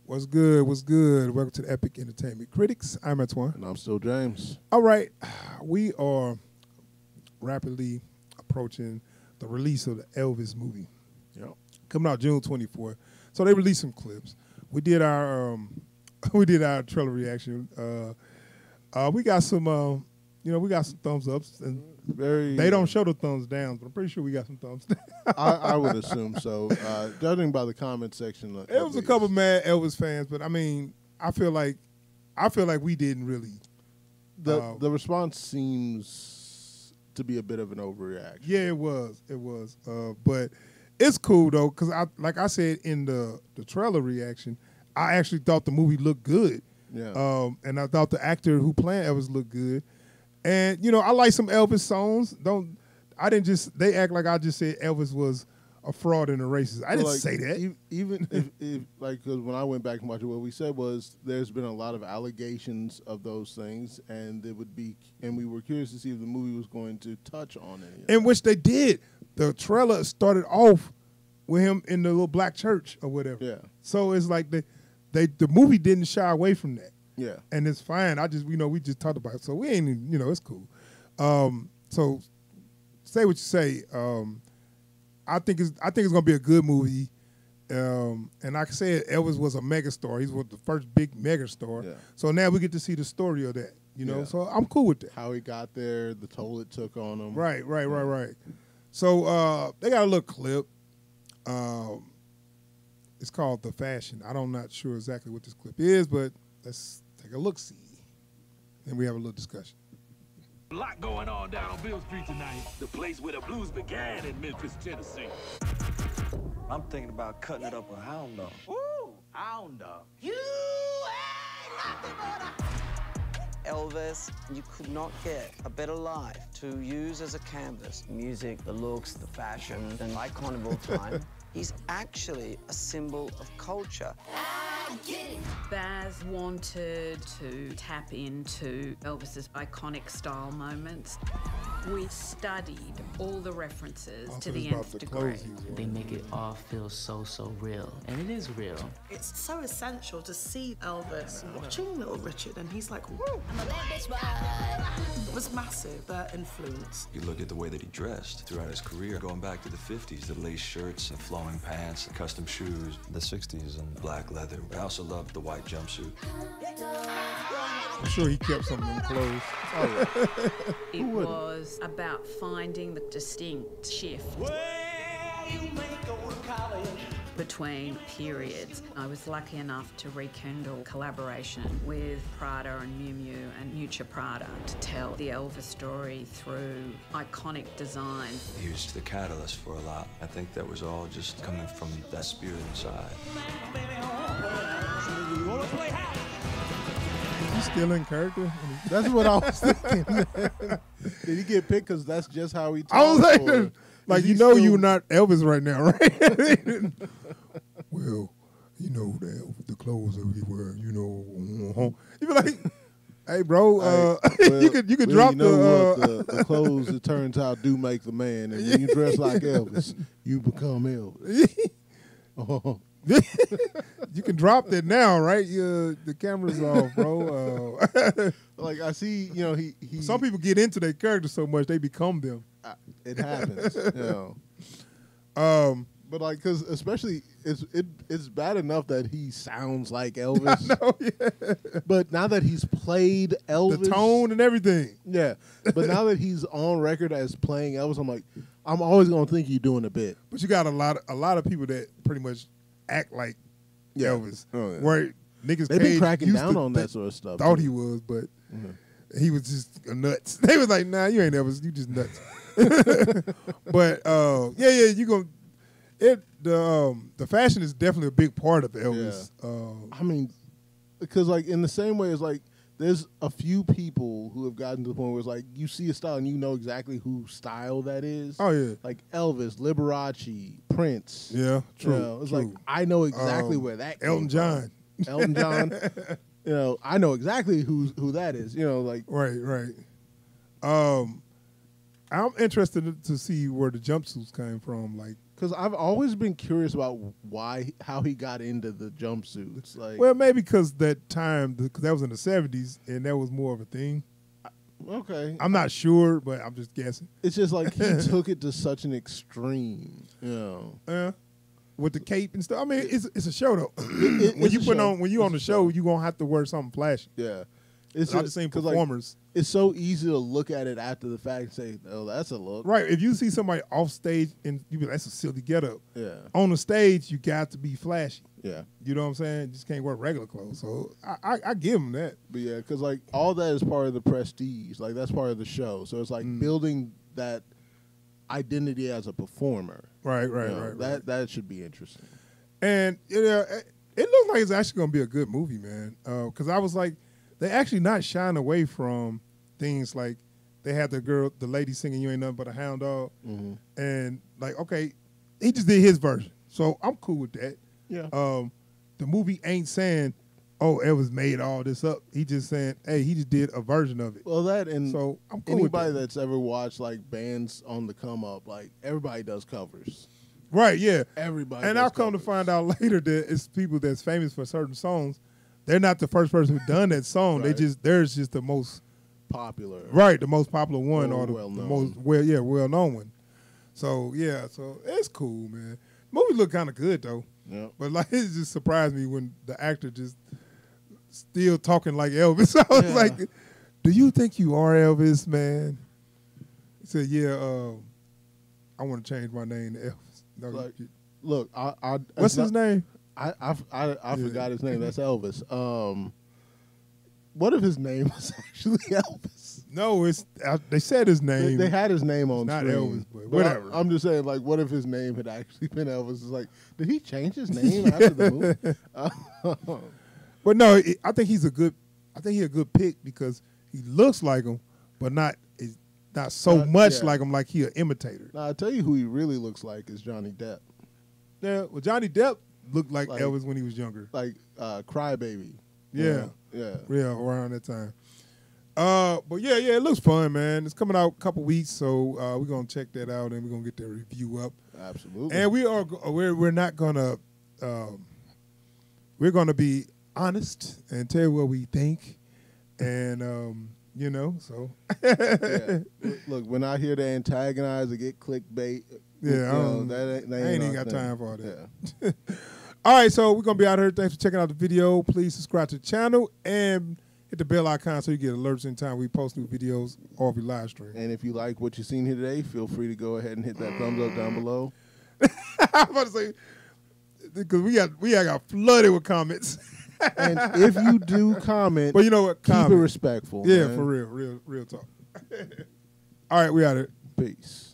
What's good? What's good? Welcome to the Epic Entertainment Critics. I'm Antoine. And I'm still James. All right. We are rapidly approaching the release of the Elvis movie. Yep. Coming out June 24th. So they released some clips. We did our trailer reaction. We got some we got some thumbs ups, and they don't show the thumbs downs, but I'm pretty sure we got some thumbs down. I would assume so. Judging by the comment section, it was a couple mad Elvis fans, but I mean, I feel like we didn't really. The response seems to be a bit of an overreaction. Yeah, it was. But it's cool though, because like I said in the trailer reaction, I actually thought the movie looked good. Yeah. And I thought the actor who played Elvis looked good. And I like some Elvis songs. They act like I just said Elvis was a fraud and a racist. I didn't say that. Even if because when I went back and watched it, what we said was there's been a lot of allegations of those things, and we were curious to see if the movie was going to touch on any of in which they did. The trailer started off with him in the little black church or whatever. Yeah. So it's like the movie didn't shy away from that. Yeah. And it's fine. We just talked about it. So we ain't even, it's cool. So say what you say. I think it's gonna be a good movie. And like I said, Elvis was a megastar. He was the first big megastar. Yeah. So now we get to see the story of that. Yeah. So I'm cool with that. How he got there, the toll it took on him. Right. So they got a little clip. It's called The Fashion. I'm not sure exactly what this clip is, but let's take a look-see. Then we have a little discussion. A lot going on down on Bill Street tonight. The place where the blues began in Memphis, Tennessee. I'm thinking about cutting it up with hound dog. Ooh, hound dog. You ain't nothing but a... Elvis, you could not get a better life to use as a canvas. Music, the looks, the fashion, an icon of all time. He's actually a symbol of culture. Baz wanted to tap into Elvis's iconic style moments. We studied all the references to the nth degree. They make it all feel so real, and it is real. It's so essential to see Elvis watching Little Richard, and he's like, whoa. It was massive, their influence. You look at the way that he dressed throughout his career, going back to the 50s, the lace shirts, the flowing pants, the custom shoes, the 60s, and black leather. I also loved the white jumpsuit. I'm sure he kept some of them clothes. Oh, yeah. It was about finding the distinct shift between periods. I was lucky enough to rekindle collaboration with Prada and Miu Miu and Miuccia Prada to tell the Elvis story through iconic design. He was the catalyst for a lot. I think that was all just coming from that spirit inside. He's still in character? That's what I was thinking. Did he get picked because that's just how he talks? I was like you're not Elvis right now, right? Well, the clothes that we wear, you be like, hey, bro, you could drop the clothes. It turns out do make the man, and when you dress like Elvis, you become Elvis. Oh. You can drop that now, right? The camera's off, bro. Like I see, he. Some people get into their character so much they become them. It happens, But because especially it's bad enough that he sounds like Elvis. I know, yeah. But now that he's played Elvis, the tone and everything. Yeah. But now that he's on record as playing Elvis, I'm like, I'm always gonna think you're doing a bit. But you got a lot of people that pretty much act like Elvis. Oh, yeah. Where niggas they've been cracking down on that sort of stuff. Thought he was, but he was just nuts. They was like, nah, you ain't Elvis, you just nuts. But you gonna the fashion is definitely a big part of Elvis. Yeah. I mean, because like in the same way as like there's a few people who have gotten to the point where it's like you see a style and you know exactly whose style that is. Oh yeah, like Elvis, Liberace, Prince. Yeah, true. It's like I know exactly where that came Elton John. From. Elton John. I know exactly who that is. Like right. I'm interested to see where the jumpsuits came from. Like Because I've always been curious about how he got into the jumpsuits. Like, well, maybe because that time, because that was in the 70s, and that was more of a thing. okay, I'm not sure, but I'm just guessing. it's just like he took it to such an extreme, you know. Yeah. With the cape and stuff. I mean, it's a show though. When you on the show, you gonna have to wear something flashy. Yeah, It's not the same performers. Like, it's so easy to look at it after the fact and say, "Oh, that's a look." Right. If you see somebody off stage and you be like, that's a silly getup. Yeah. On the stage, you got to be flashy. Yeah. You know what I'm saying? Just can't wear regular clothes. So I give them that. But yeah, because like all that is part of the prestige. Like that's part of the show. So it's like building that identity as a performer. Right. That should be interesting. And it looks like it's actually going to be a good movie, man. Because I was like, they actually not shying away from things like they had the lady singing "You Ain't Nothing But a Hound Dog," and like, okay, he just did his version, so I'm cool with that. Yeah. The movie ain't saying, "Oh, Elvis made all this up." He just saying, "Hey, he just did a version of it." Well, that and so I'm cool anybody with that. that's ever watched like bands on the come up, like everybody does covers. Right? Yeah. Everybody. And I'll come to find out later that it's people that's famous for certain songs. They're not the first person who done that song. Right. Theirs just the most popular. Right, the most popular one or the well-known. most well-known one. So yeah, so it's cool, man. Movie look kind of good though. Yeah. But like it just surprised me when the actor just still talking like Elvis. I was like, "Do you think you are Elvis, man?" He said, "Yeah, I want to change my name to Elvis." No, Like, look, what's his name? I forgot his name. That's Elvis. What if his name was actually Elvis? No, they said his name. They had his name on not screen. Elvis, but whatever. I'm just saying, like, what if his name had actually been Elvis? It's like, did he change his name after the movie? But no, I think he's a good pick because he looks like him, but not so much like him, like he an imitator. Now, I'll tell you who he really looks like is Johnny Depp. Yeah, well, Johnny Depp looked like Elvis when he was younger. Like Crybaby. Yeah, around that time. But yeah, it looks fun, man. It's coming out a couple weeks, so we're gonna check that out and we're gonna get the review up. Absolutely. And we're not gonna we're gonna be honest and tell you what we think, and you know, so yeah. Look, we're not here to antagonize or get clickbait. Yeah, I ain't even got time for all that. Yeah. All right, so we're going to be out here. Thanks for checking out the video. Please subscribe to the channel and hit the bell icon so you get alerts anytime we post new videos or if we live stream. And if you like what you've seen here today, feel free to go ahead and hit that thumbs up down below. I'm about to say, because we got flooded with comments. And if you do comment, but you know what? Keep it respectful. Yeah, man. for real talk. All right, we out here. Peace.